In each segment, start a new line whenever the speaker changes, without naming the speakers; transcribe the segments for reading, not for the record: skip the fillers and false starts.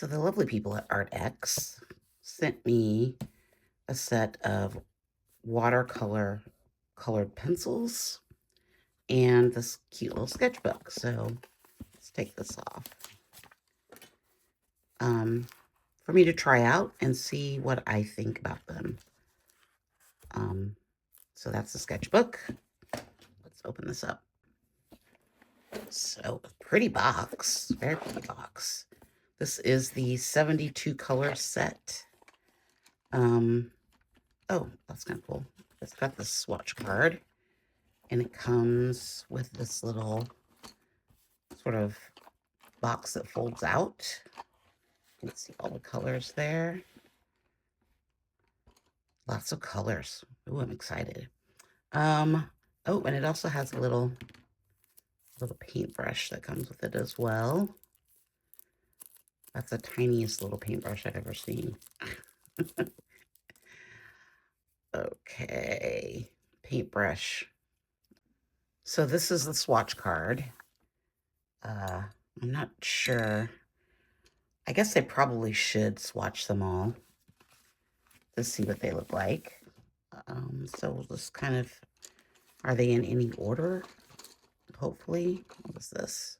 So the lovely people at Arrtx sent me a set of watercolor colored pencils and this cute little sketchbook. So let's take this off for me to try out and see what I think about them. So that's the sketchbook. Let's open this up. So pretty box, very pretty box. This is the 72 color set. Oh, that's kind of cool. It's got the swatch card, and it comes with this little sort of box that folds out. You can see all the colors there. Lots of colors. Ooh, I'm excited. Oh, and it also has a little paintbrush that comes with it as well. That's the tiniest little paintbrush I've ever seen. Okay, paintbrush. So this is the swatch card. I'm not sure. I guess I probably should swatch them all to see what they look like. So we'll just kind of, are they in any order? Hopefully. What is this?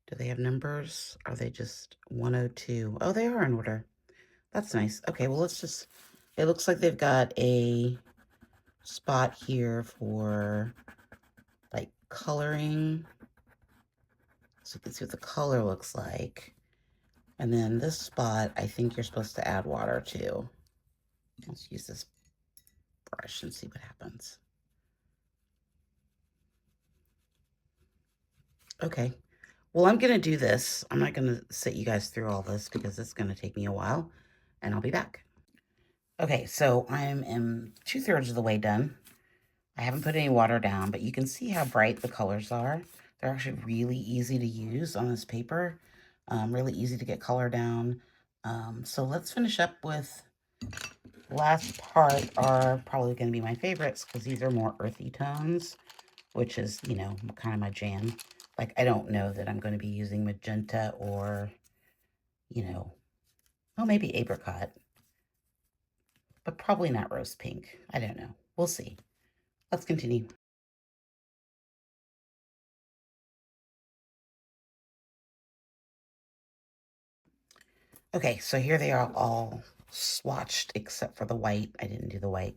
Do they have numbers? Are they just 102? Oh, they are in order. That's nice. Okay, well, let's just, it looks like they've got a spot here for like coloring. So you can see what the color looks like. And then this spot, I think you're supposed to add water to. Let's use this brush and see what happens. Okay. Well, I'm going to do this. I'm not going to sit you guys through all this because it's going to take me a while, and I'll be back. Okay, so I am 2/3 of the way done. I haven't put any water down, but you can see how bright the colors are. They're actually really easy to use on this paper. Really easy to get color down. So let's finish up with the last part are probably going to be my favorites because these are more earthy tones, which is, you know, kind of my jam. Like, I don't know that I'm going to be using magenta or, you know, well, maybe apricot, but probably not rose pink. I don't know. We'll see. Let's continue. Okay, so here they are all swatched except for the white. I didn't do the white.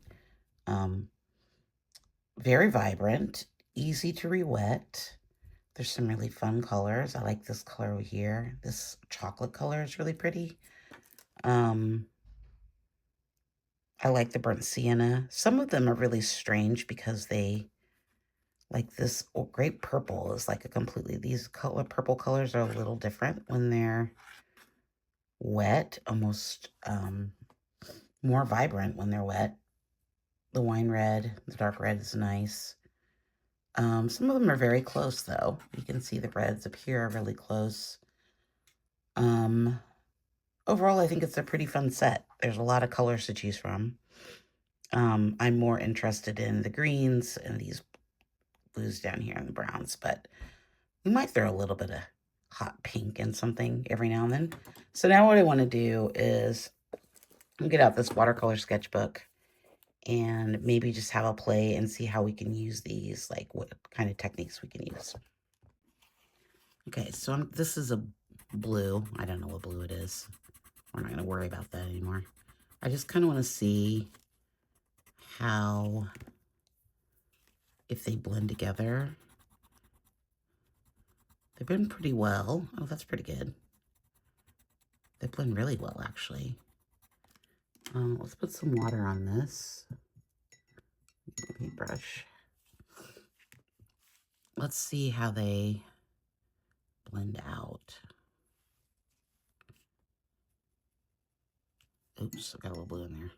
Very vibrant, easy to re-wet. There's some really fun colors. I like this color over here. This chocolate color is really pretty. I like the burnt sienna. Some of them are really strange because they, like this grape purple is like a completely, these purple colors are a little different when they're wet, almost more vibrant when they're wet. The wine red, the dark red is nice. Some of them are very close though. You can see the reds up here are really close. Overall, I think it's a pretty fun set. There's a lot of colors to choose from. I'm more interested in the greens and these blues down here and the browns, but we might throw a little bit of hot pink in something every now and then. So now what I want to do is get out this watercolor sketchbook and maybe just have a play and see how we can use these, like what kind of techniques we can use. Okay, so this is a blue. I don't know what blue it is. We're not going to worry about that anymore. I just kind of want to see how, if they blend together. They blend pretty well. Oh, that's pretty good. They blend really well, actually. Let's put some water on this paintbrush. Let's see how they blend out. Oops, I got a little blue in there.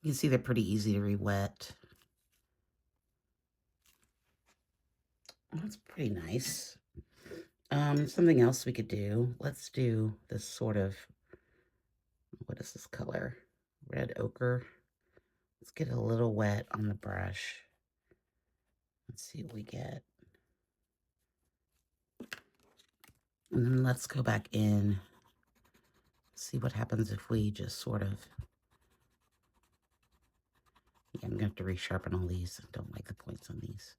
You can see they're pretty easy to re-wet. That's pretty nice. Something else we could do. Let's do this sort of, what is this color? Red ochre. Let's get a little wet on the brush. Let's see what we get. And then let's go back in, see what happens if we just sort of, yeah, I'm gonna have to resharpen all these. I don't like the points on these.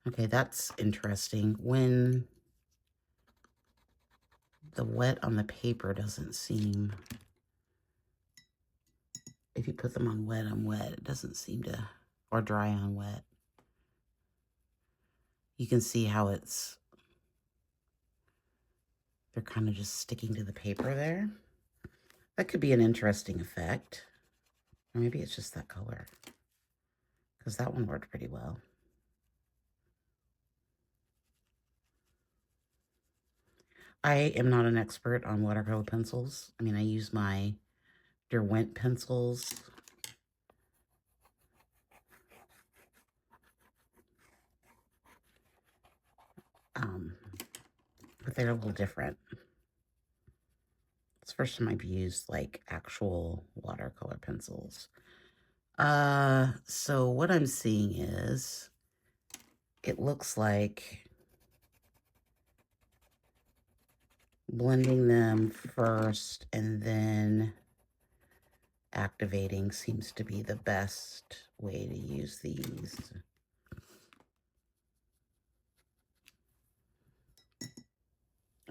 Okay, that's interesting. When the wet on the paper doesn't seem, if you put them on wet, it doesn't seem to, or dry on wet. You can see how they're kind of just sticking to the paper there. That could be an interesting effect. Or maybe it's just that color, because that one worked pretty well. I am not an expert on watercolor pencils. I mean, I use my Derwent pencils. But they're a little different. It's the first time I've used like actual watercolor pencils. So what I'm seeing is, it looks like blending them first and then activating seems to be the best way to use these.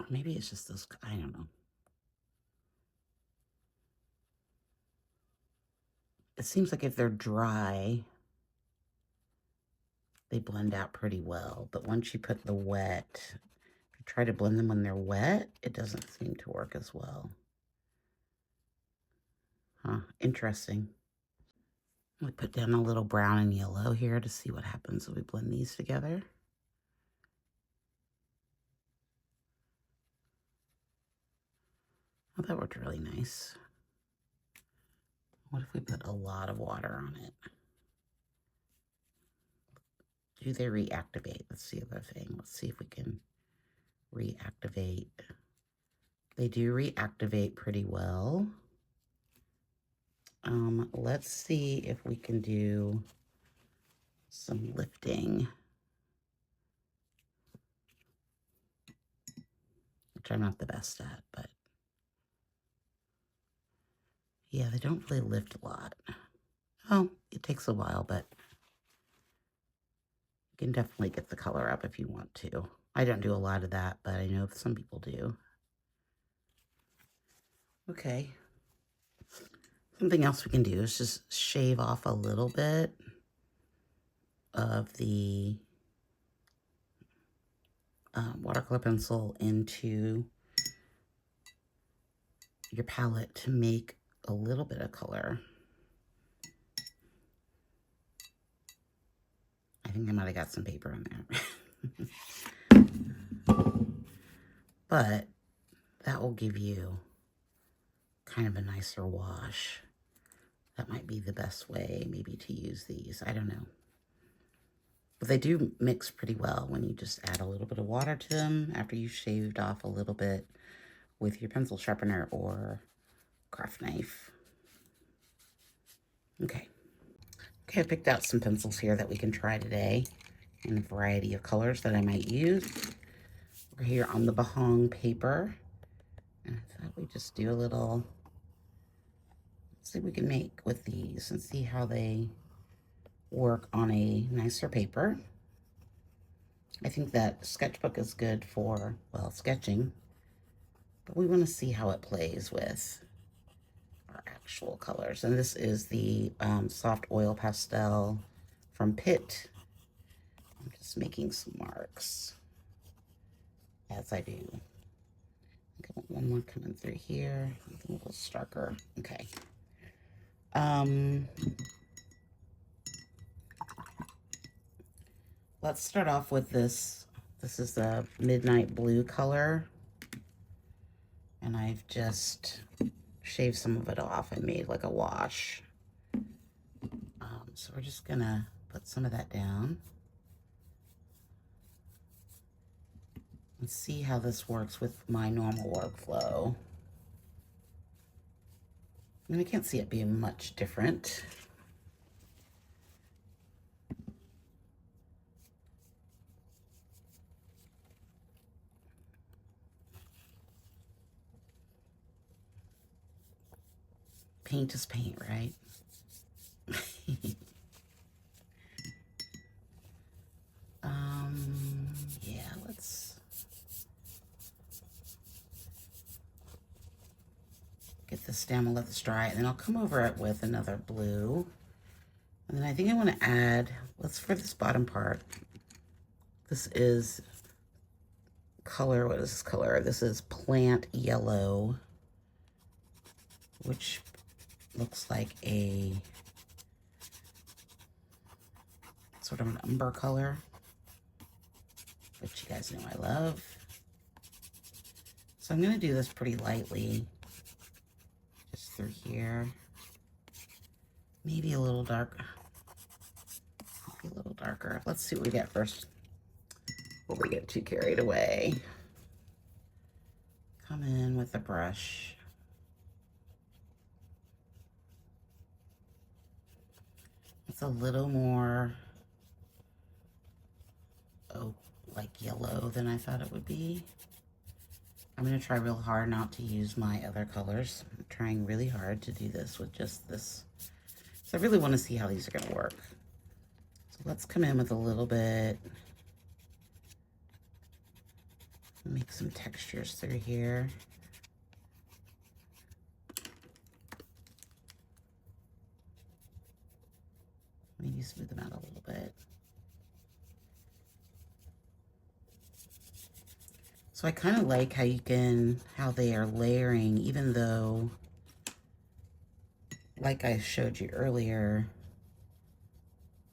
Maybe it's just those, I don't know. It seems like if they're dry, they blend out pretty well. But once you put the wet, if you try to blend them when they're wet, it doesn't seem to work as well. Huh, interesting. We put down a little brown and yellow here to see what happens when we blend these together. Oh, that worked really nice. What if we put a lot of water on it? Do they reactivate? That's the other thing. Let's see if we can reactivate. They do reactivate pretty well. Let's see if we can do some lifting, which I'm not the best at, but yeah, they don't really lift a lot. Oh, it takes a while, but you can definitely get the color up if you want to. I don't do a lot of that, but I know some people do. Okay. Something else we can do is just shave off a little bit of the watercolor pencil into your palette to make a little bit of color. I think I might have got some paper on there. But that will give you kind of a nicer wash. That might be the best way maybe to use these. I don't know. But they do mix pretty well when you just add a little bit of water to them after you've shaved off a little bit with your pencil sharpener or craft knife. Okay. Okay, I picked out some pencils here that we can try today in a variety of colors that I might use. We're here on the Bahong paper. And I thought we'd just do a little, let's see what we can make with these and see how they work on a nicer paper. I think that sketchbook is good for, well, sketching, but we want to see how it plays with our actual colors. And this is the soft oil pastel from Pitt. I'm just making some marks as I do. I want one more coming through here, a little starker. Okay. Let's start off with this. This is the midnight blue color. And I've just shaved some of it off and made like a wash. So we're just gonna put some of that down. Let's see how this works with my normal workflow. And I can't see it being much different. Paint is paint, right? Yeah, let's get this down and let this dry, and then I'll come over it with another blue. And then I think I want to add, let's, for this bottom part, this is color, what is this color? This is plant yellow, which looks like a sort of an umber color, which you guys know I love. So I'm going to do this pretty lightly, just through here. Maybe a little dark. Maybe a little darker. Let's see what we get first before we get too carried away. Come in with the brush. It's a little more, oh, like yellow than I thought it would be. I'm going to try real hard not to use my other colors. I'm trying really hard to do this with just this. So I really want to see how these are going to work. So let's come in with a little bit. Make some textures through here. Maybe smooth them out a little bit. So I kind of like how how they are layering, even though, like I showed you earlier,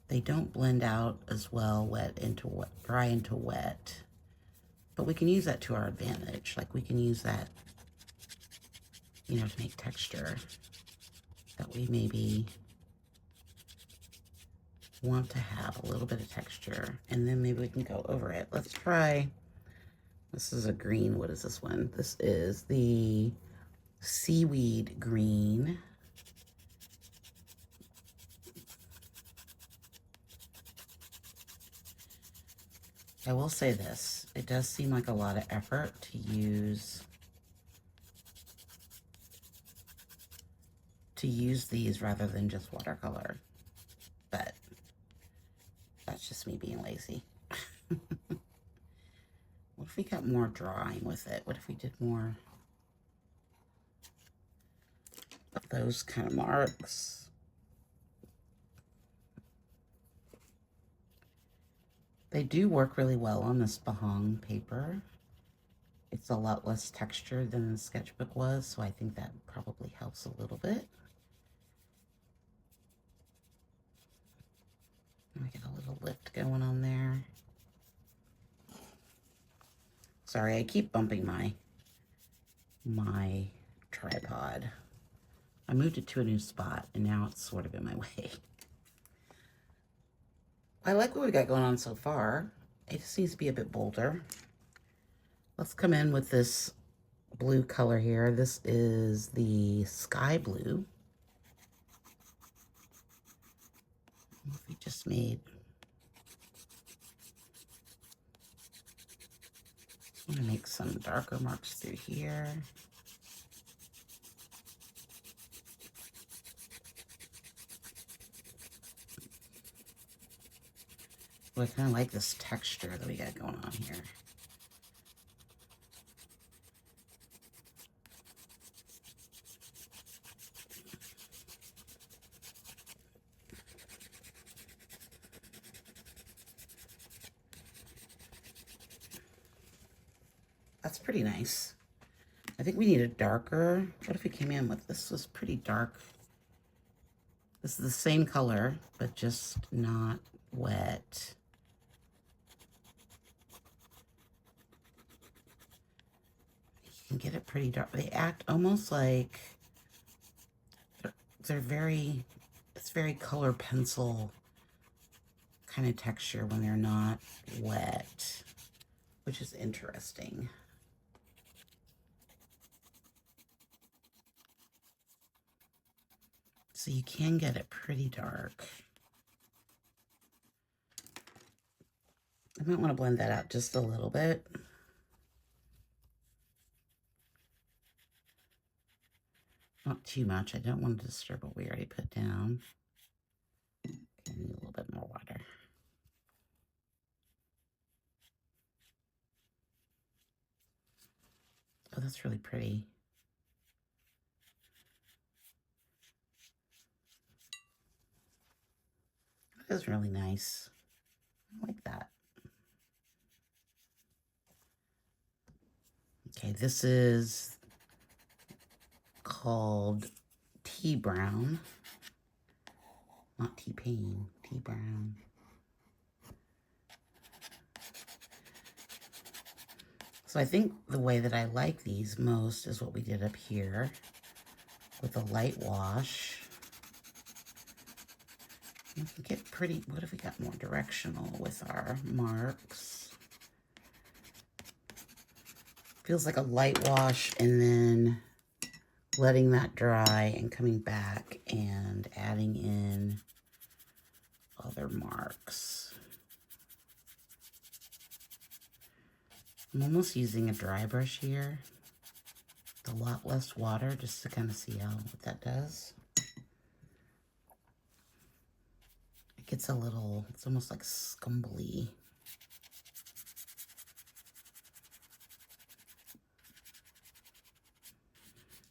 they don't blend out as well wet into wet, dry into wet. But we can use that to our advantage. Like we can use that, you know, to make texture that we maybe want to have a little bit of texture, and then maybe we can go over it. Let's try, this is a green, what is this one? This is the seaweed green. I will say this, it does seem like a lot of effort to use these rather than just watercolor, but that's just me being lazy. What if we got more drawing with it? What if we did more of those kind of marks? They do work really well on this Bahong paper. It's a lot less texture than the sketchbook was, so I think that probably helps a little bit. And we get a little lift going on there. Sorry, I keep bumping my tripod. I moved it to a new spot, and now it's sort of in my way. I like what we got going on so far. It just needs to be a bit bolder. Let's come in with this blue color here. This is the sky blue. We just made. I'm gonna make some darker marks through here. But I kind of like this texture that we got going on here. That's pretty nice. I think we need a darker. What if we came in with, this was pretty dark. This is the same color, but just not wet. You can get it pretty dark. They act almost like they're very, it's very color pencil kind of texture when they're not wet, which is interesting. So you can get it pretty dark. I might want to blend that out just a little bit. Not too much. I don't want to disturb what we already put down. I need a little bit more water. Oh, that's really pretty. That is really nice. I like that. Okay, this is called Tea Brown. Not T-Pain, Tea Brown. So I think the way that I like these most is what we did up here with a light wash. We can get pretty, what if we got more directional with our marks? Feels like a light wash and then letting that dry and coming back and adding in other marks. I'm almost using a dry brush here. A lot less water just to kind of see what that does. It gets a little, it's almost like scumbly.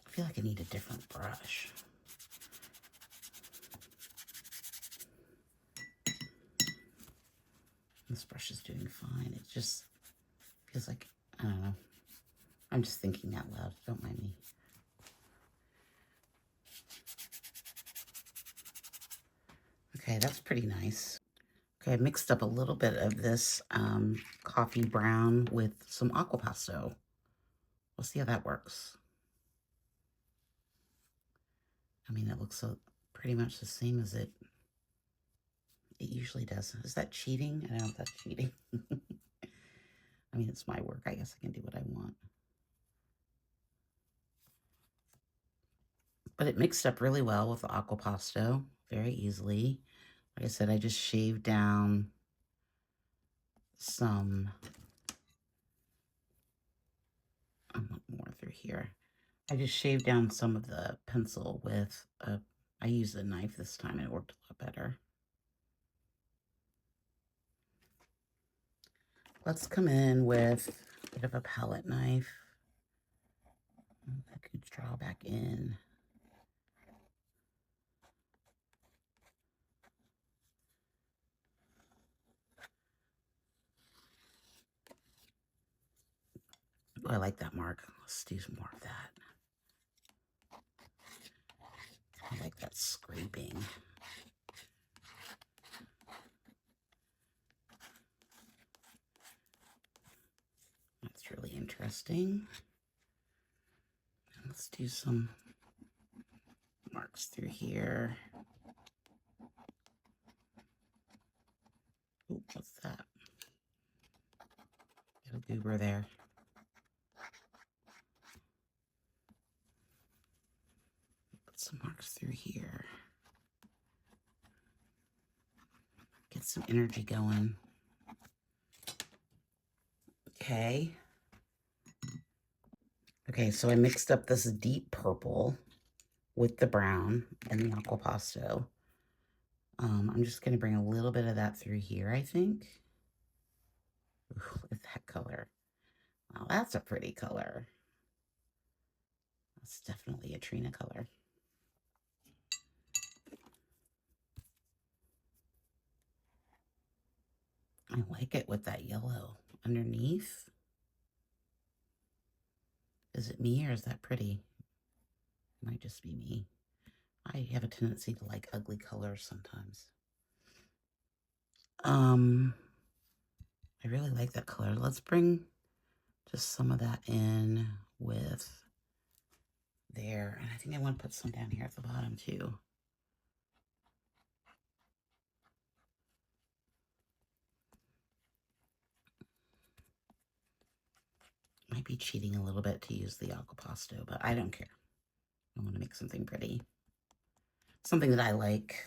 I feel like I need a different brush. This brush is doing fine. It just feels like, I don't know. I'm just thinking out loud. Don't mind me. Okay, that's pretty nice. Okay, I mixed up a little bit of this coffee brown with some aqua pasto. We'll see how that works. I mean, it looks so pretty much the same as it usually does. Is that cheating? I don't know if that's cheating. I mean, it's my work. I guess I can do what I want. But it mixed up really well with the aqua pasto very easily. Like I said, I just shaved down some more through here. I just shaved down some of the pencil with I used a knife this time and it worked a lot better. Let's come in with a bit of a palette knife. I could draw back in. Oh, I like that mark. Let's do some more of that. I like that scraping. That's really interesting. Let's do some marks through here. Ooh, what's that? Got a goober there. Put some marks through here. Get some energy going. Okay. Okay, so I mixed up this deep purple with the brown and the aqua pasto. I'm just going to bring a little bit of that through here, I think. Ooh, look at that color. Wow, that's a pretty color. That's definitely a Trina color. I like it with that yellow underneath. Is it me or is that pretty? It might just be me. I have a tendency to like ugly colors sometimes. I really like that color. Let's bring just some of that in with there. And I think I want to put some down here at the bottom too. Might be cheating a little bit to use the aqua pasto, but I don't care. I want to make something pretty. something that I like.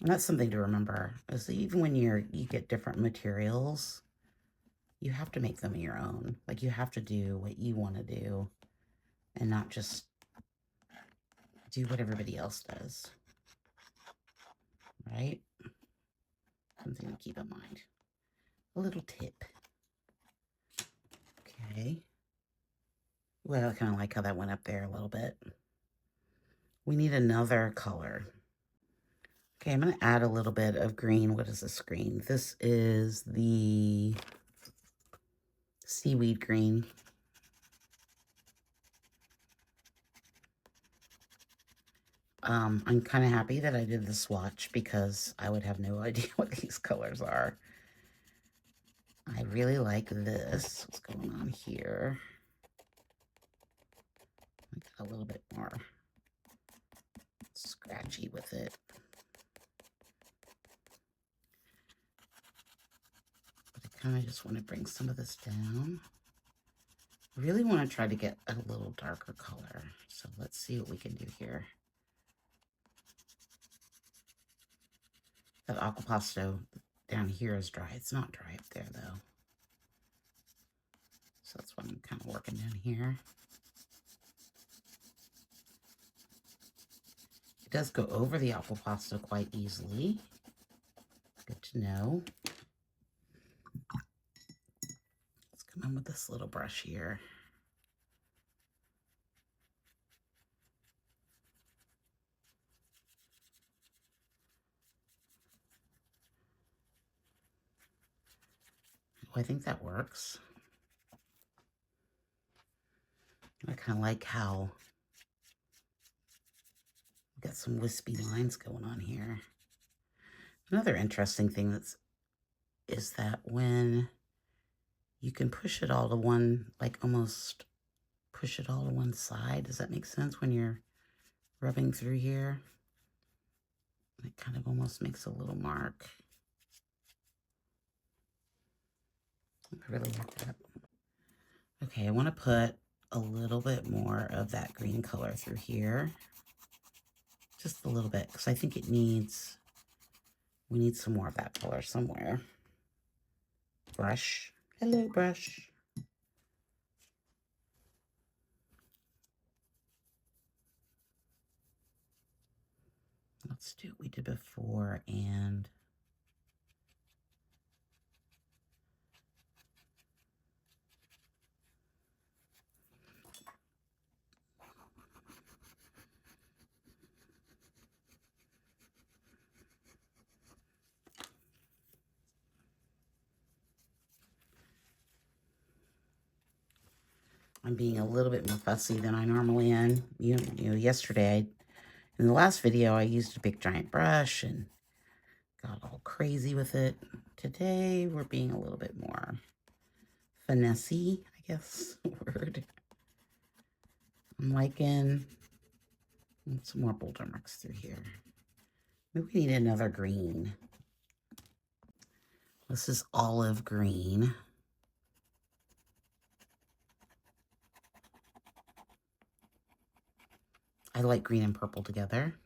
And that's something to remember, is that even when you get different materials, you have to make them your own. Like, you have to do what you want to do and not just do what everybody else does. Right? Something to keep in mind. A little tip. Okay. Well, I kind of like how that went up there a little bit. We need another color. Okay, I'm going to add a little bit of green. What is this green? This is the seaweed green. I'm kind of happy that I did the swatch because I would have no idea what these colors are. I really like this. What's going on here? I got a little bit more scratchy with it. But I kind of just want to bring some of this down. I really want to try to get a little darker color. So let's see what we can do here. That aquapasto down here is dry. It's not dry up there though. So that's what I'm kind of working down here. It does go over the aquapasto quite easily. Good to know. Let's come in with this little brush here. Oh, I think that works. I kind of like how we've got some wispy lines going on here. Another interesting thing is that when you can push it all to one, like almost push it all to one side. Does that make sense when you're rubbing through here? It kind of almost makes a little mark. I really like that. Okay, I want to put a little bit more of that green color through here. Just a little bit, because I think we need some more of that color somewhere. Brush. Hello, brush. Let's do what we did before and I'm being a little bit more fussy than I normally am. You know, yesterday, in the last video, I used a big giant brush and got all crazy with it. Today, we're being a little bit more finessey, I guess, word. I'm liking some more boulder marks through here. Maybe we need another green. This is olive green. I like green and purple together.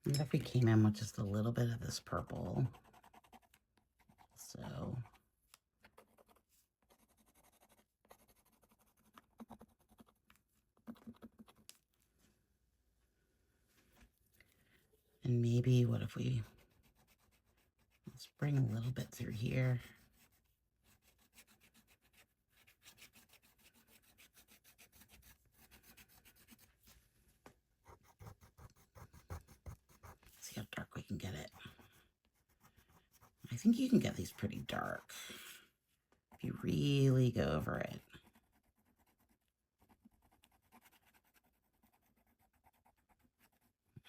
What if we came in with just a little bit of this purple? So, and maybe what if let's bring a little bit through here. See how dark we can get it. I think you can get these pretty dark if you really go over it.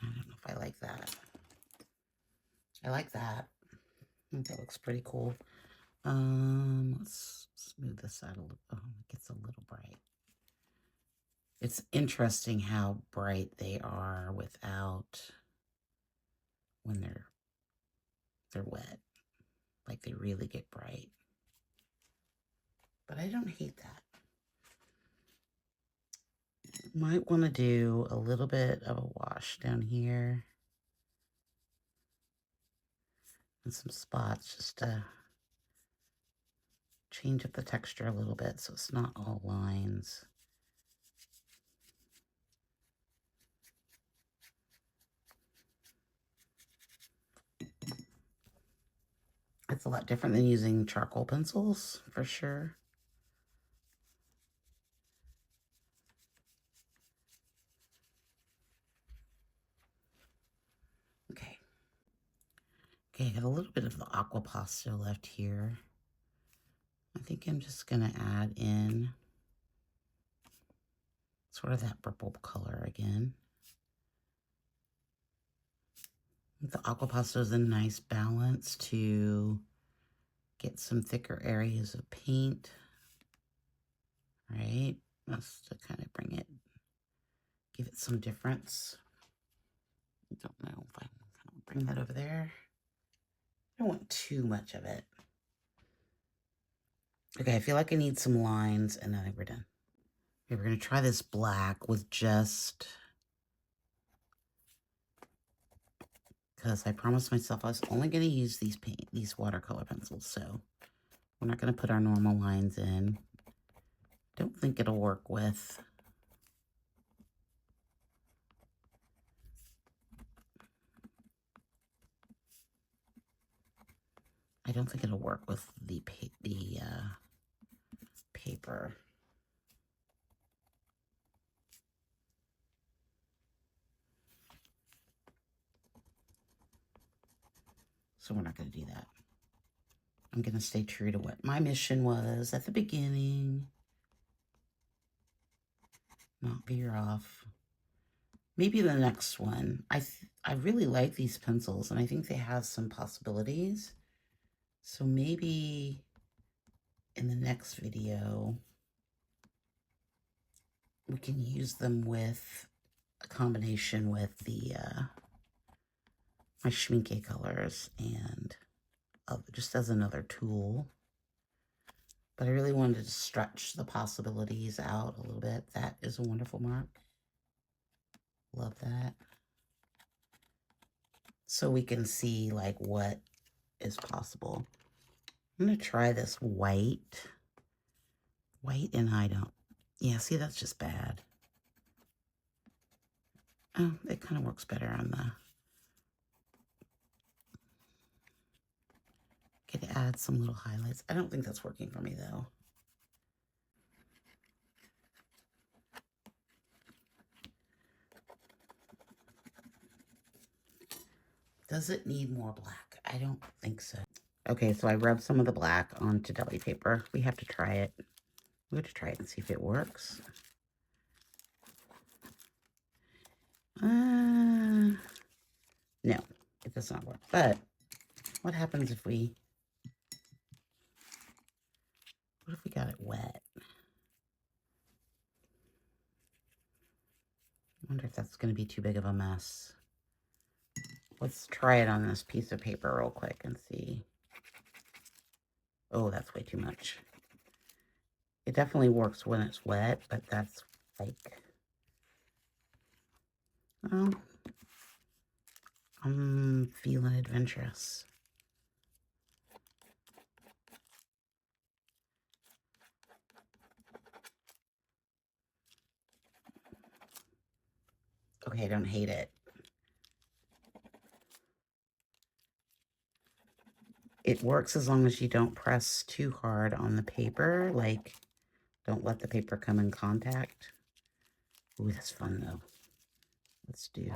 I don't know if I like that. I like that. I think that looks pretty cool. Let's smooth this out a little. Oh, it gets a little bright. It's interesting how bright they are without when they're wet. Like they really get bright. But I don't hate that. Might want to do a little bit of a wash down here. And some spots just to change up the texture a little bit so it's not all lines. It's a lot different than using charcoal pencils, for sure. Okay. Okay, I got a little bit of the aqua pasta left here. I think I'm just going to add in sort of that purple color again. The aqua pasta is a nice balance to get some thicker areas of paint. Right? That's to kind of bring it, give it some difference. I don't know if I can bring that over there. I don't want too much of it. Okay, I feel like I need some lines, and then we're done. Okay, we're going to try this black with just... because I promised myself I was only going to use these watercolor pencils, so we're not going to put our normal lines in. Don't think it'll work with... I don't think it'll work with the paper. So we're not going to do that. I'm going to stay true to what my mission was at the beginning. Not veer off. Maybe the next one. I really like these pencils, and I think they have some possibilities. So maybe in the next video, we can use them with a combination with the my Schmincke colors and just as another tool. But I really wanted to stretch the possibilities out a little bit. That is a wonderful mark. Love that. So we can see like what is possible. I'm going to try this white. White and I don't. Yeah, see, that's just bad. Oh, it kind of works better on the... Could add some little highlights. I don't think that's working for me, though. Does it need more black? I don't think so. Okay, so I rubbed some of the black onto deli paper. We have to try it. We have to try it and see if it works. No, it does not work. But what happens if we... What if we got it wet? I wonder if that's going to be too big of a mess. Let's try it on this piece of paper real quick and see. Oh, that's way too much. It definitely works when it's wet, but that's like... Oh, I'm feeling adventurous. Okay, I don't hate it. It works as long as you don't press too hard on the paper. Like, don't let the paper come in contact. Ooh, that's fun, though. Let's do...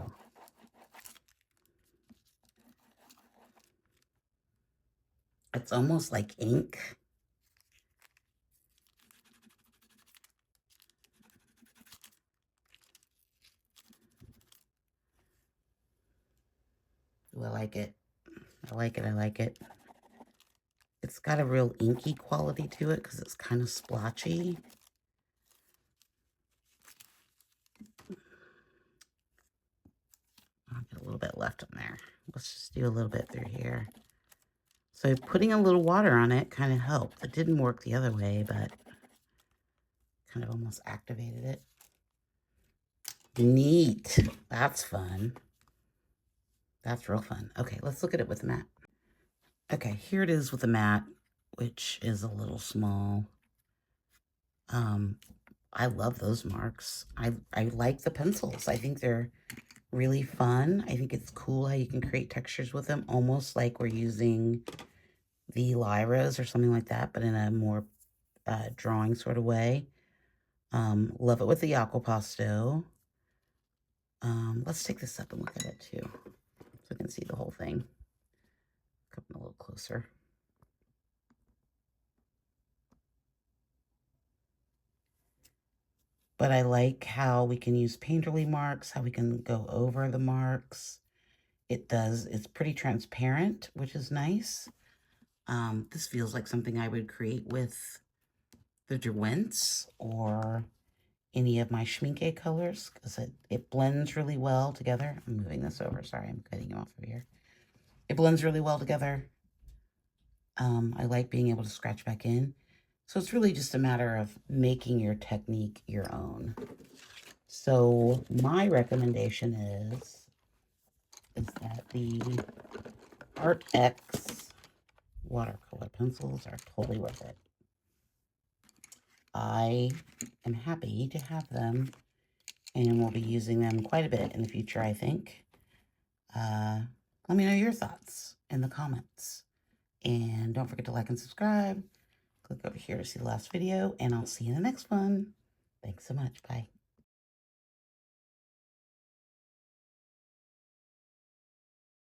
It's almost like ink. Ooh, I like it. I like it. I like it. It's got a real inky quality to it because it's kind of splotchy. I'll get a little bit left on there. Let's just do a little bit through here. So putting a little water on it kind of helped. It didn't work the other way, but kind of almost activated it. Neat. That's fun. That's real fun. Okay, let's look at it with the mat. Okay, here it is with the mat, which is a little small. I love those marks. I like the pencils. I think they're really fun. I think it's cool how you can create textures with them, almost like we're using the Lyras or something like that, but in a more drawing sort of way. Love it with the Aquapasto. Let's take this up and look at it too, so we can see the whole thing. Come a little closer. But I like how we can use painterly marks, how we can go over the marks. It's pretty transparent, which is nice. This feels like something I would create with the Derwents or any of my Schmincke colors, because it blends really well together. I'm moving this over. Sorry, I'm cutting you off over here. It blends really well together. I like being able to scratch back in. So it's really just a matter of making your technique your own. So my recommendation is that the Arrtx watercolor pencils are totally worth it. I am happy to have them and will be using them quite a bit in the future, I think. Let me know your thoughts in the comments. And don't forget to like and subscribe. Click over here to see the last video, and I'll see you in the next one. Thanks so much. Bye.